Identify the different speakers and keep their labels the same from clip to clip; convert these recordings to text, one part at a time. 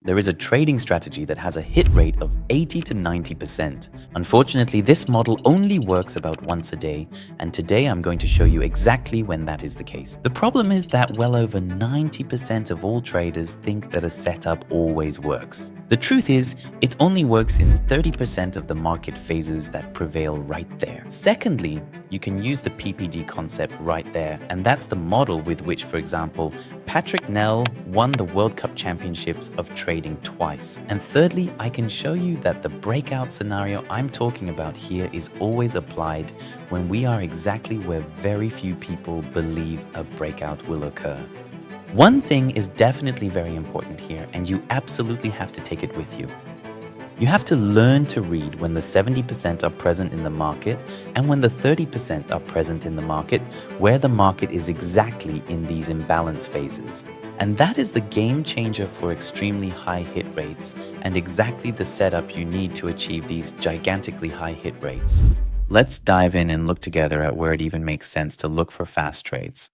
Speaker 1: there is a trading strategy that has a hit rate of 80 to 90%. Unfortunately, this model only works about once a day, and today I'm going to show you exactly when that is the case. The problem is that well over 90% of all traders think that a setup always works. The truth is, it only works in 30% of the market phases that prevail right there. Secondly, you can use the PPD concept right there, and that's the model with which, for example, Patrick Nell won the World Cup Championships of trading twice. And thirdly, I can show you that the breakout scenario I'm talking about here is always applied when we are exactly where very few people believe a breakout will occur. One thing is definitely very important here, and you absolutely have to take it with you. You have to learn to read when the 70% are present in the market and when the 30% are present in the market, where the market is exactly in these imbalance phases. And that is the game changer for extremely high hit rates and exactly the setup you need to achieve these gigantically high hit rates. Let's dive in and look together at where it even makes sense to look for fast trades.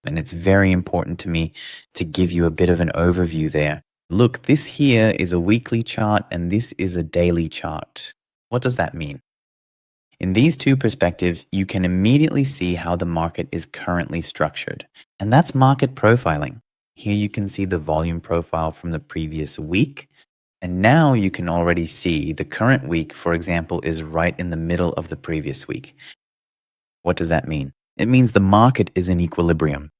Speaker 1: And it's very important to me to give you a bit of an overview there. Look, this here is a weekly chart and this is a daily chart. What does that mean? In these two perspectives, you can immediately see how the market is currently structured. And that's market profiling. Here you can see the volume profile from the previous week. And now you can already see the current week, for example, is right in the middle of the previous week. What does that mean? It means the market is in equilibrium.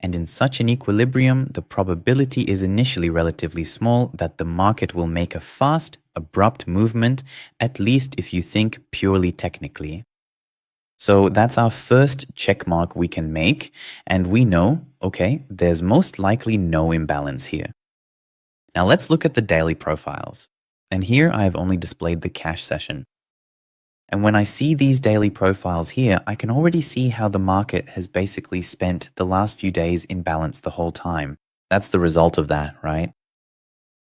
Speaker 1: And in such an equilibrium, the probability is initially relatively small that the market will make a fast, abrupt movement, at least if you think purely technically. So that's our first check mark we can make, and we know, okay, there's most likely no imbalance here. Now let's look at the daily profiles. And here I have only displayed the cash session. And when I see these daily profiles here, I can already see how the market has basically spent the last few days in balance the whole time. That's the result of that, right?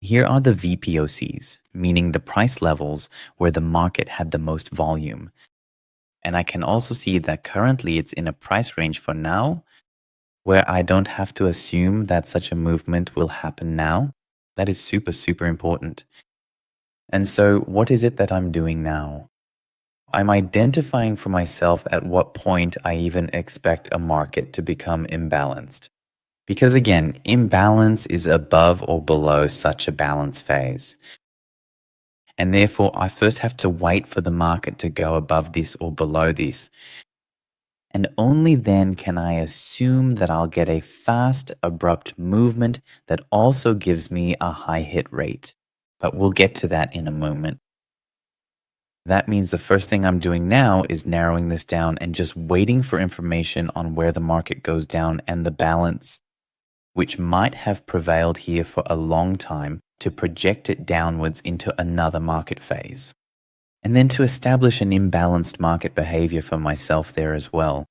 Speaker 1: Here are the VPOCs, meaning the price levels where the market had the most volume. And I can also see that currently it's in a price range for now, where I don't have to assume that such a movement will happen now. That is super, super important. And so what is it that I'm doing now? I'm identifying for myself at what point I even expect a market to become imbalanced. Because again, imbalance is above or below such a balance phase. And therefore, I first have to wait for the market to go above this or below this. And only then can I assume that I'll get a fast, abrupt movement that also gives me a high hit rate. But we'll get to that in a moment. That means the first thing I'm doing now is narrowing this down and just waiting for information on where the market goes down and the balance, which might have prevailed here for a long time, to project it downwards into another market phase. And then to establish an imbalanced market behavior for myself there as well.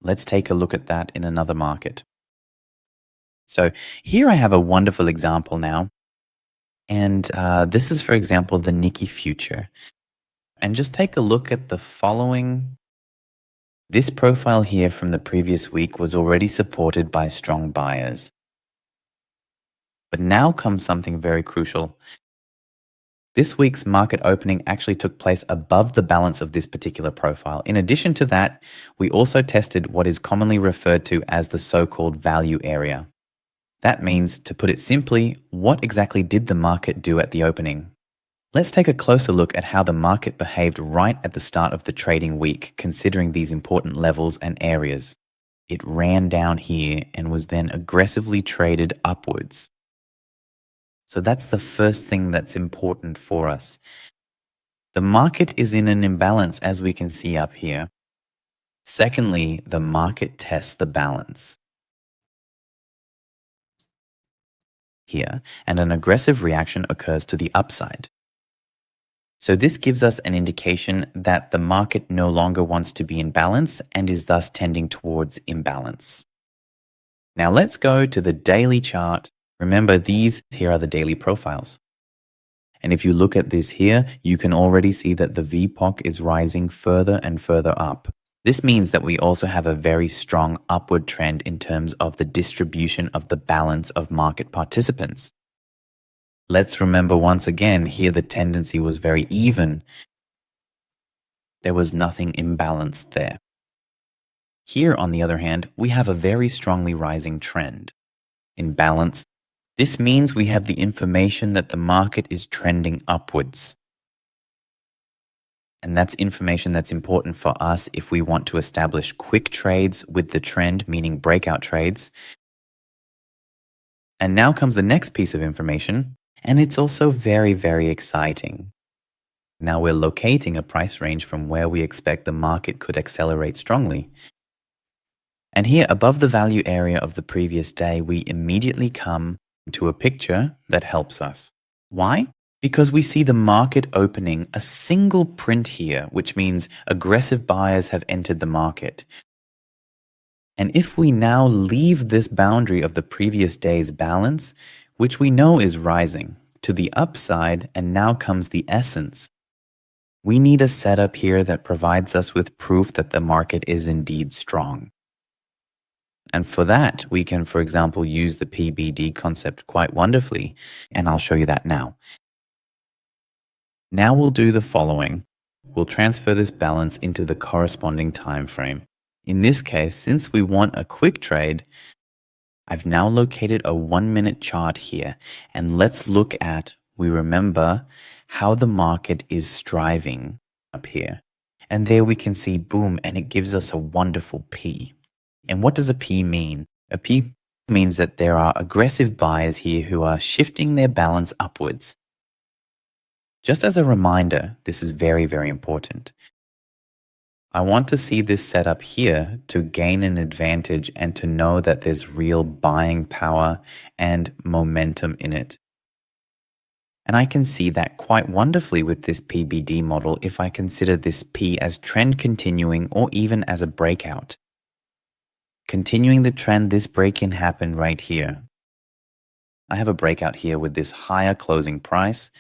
Speaker 1: Let's take a look at that in another market. So here I have a wonderful example now. And this is, for example, the Nikkei Future. And just take a look at the following. This profile here from the previous week was already supported by strong buyers. But now comes something very crucial. This week's market opening actually took place above the balance of this particular profile. In addition to that, we also tested what is commonly referred to as the so-called value area. That means, to put it simply, what exactly did the market do at the opening? Let's take a closer look at how the market behaved right at the start of the trading week, considering these important levels and areas. It ran down here and was then aggressively traded upwards. So that's the first thing that's important for us. The market is in an imbalance, as we can see up here. Secondly, the market tests the balance here, and an aggressive reaction occurs to the upside. So this gives us an indication that the market no longer wants to be in balance and is thus tending towards imbalance. Now let's go to the daily chart. Remember, these here are the daily profiles. And if you look at this here, you can already see that the VPOC is rising further and further up. This means that we also have a very strong upward trend in terms of the distribution of the balance of market participants. Let's remember once again, here the tendency was very even. There was nothing imbalanced there. Here, on the other hand, we have a very strongly rising trend. In balance, this means we have the information that the market is trending upwards. And that's information that's important for us if we want to establish quick trades with the trend, meaning breakout trades. And now comes the next piece of information, and it's also very, very exciting. Now we're locating a price range from where we expect the market could accelerate strongly. And here above the value area of the previous day, we immediately come to a picture that helps us. Why? Because we see the market opening a single print here, which means aggressive buyers have entered the market. And if we now leave this boundary of the previous day's balance, which we know is rising, to the upside, and now comes the essence, we need a setup here that provides us with proof that the market is indeed strong. And for that, we can, for example, use the PBD concept quite wonderfully, and I'll show you that now. Now we'll do the following. We'll transfer this balance into the corresponding time frame. In this case, since we want a quick trade, I've now located a 1-minute chart here, and let's look at, we remember, how the market is striving up here. And there we can see, boom, and it gives us a wonderful P. And what does a P mean? A P means that there are aggressive buyers here who are shifting their balance upwards. Just as a reminder, this is very, very important. I want to see this setup here to gain an advantage and to know that there's real buying power and momentum in it. And I can see that quite wonderfully with this PBD model if I consider this P as trend continuing or even as a breakout. Continuing the trend, this break-in happened right here. I have a breakout here with this higher closing price.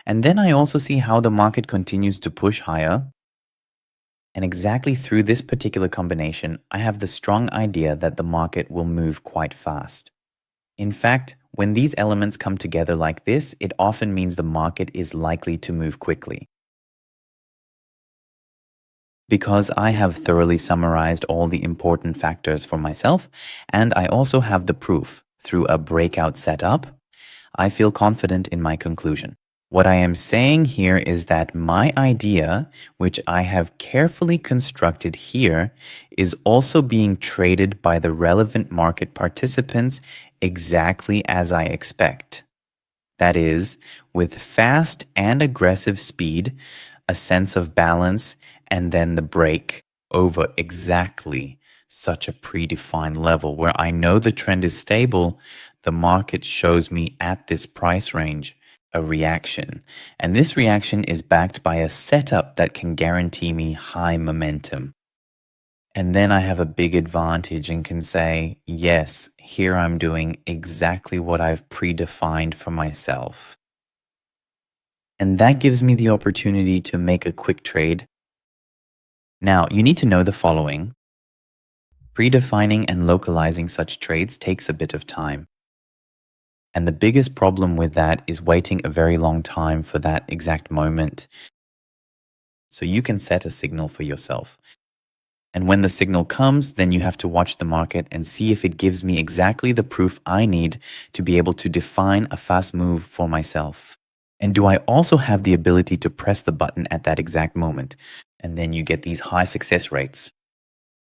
Speaker 1: And then I also see how the market continues to push higher. And exactly through this particular combination, I have the strong idea that the market will move quite fast. In fact, when these elements come together like this, it often means the market is likely to move quickly. Because I have thoroughly summarized all the important factors for myself, and I also have the proof through a breakout setup, I feel confident in my conclusion. What I am saying here is that my idea, which I have carefully constructed here, is also being traded by the relevant market participants exactly as I expect. That is, with fast and aggressive speed, a sense of balance, and then the break over exactly such a predefined level where I know the trend is stable. The market shows me at this price range a reaction, and this reaction is backed by a setup that can guarantee me high momentum. And then I have a big advantage and can say, yes, here I'm doing exactly what I've predefined for myself. And that gives me the opportunity to make a quick trade. Now, you need to know the following. Predefining and localizing such trades takes a bit of time. And the biggest problem with that is waiting a very long time for that exact moment. So you can set a signal for yourself. And when the signal comes, then you have to watch the market and see if it gives me exactly the proof I need to be able to define a fast move for myself. And do I also have the ability to press the button at that exact moment? And then you get these high success rates.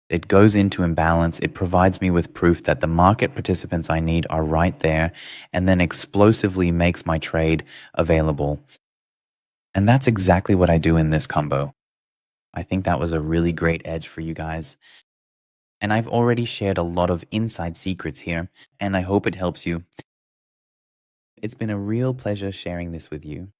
Speaker 1: It goes into imbalance. It provides me with proof that the market participants I need are right there, and then explosively makes my trade available. And that's exactly what I do in this combo. I think that was a really great edge for you guys. And I've already shared a lot of inside secrets here, and I hope it helps you. It's been a real pleasure sharing this with you.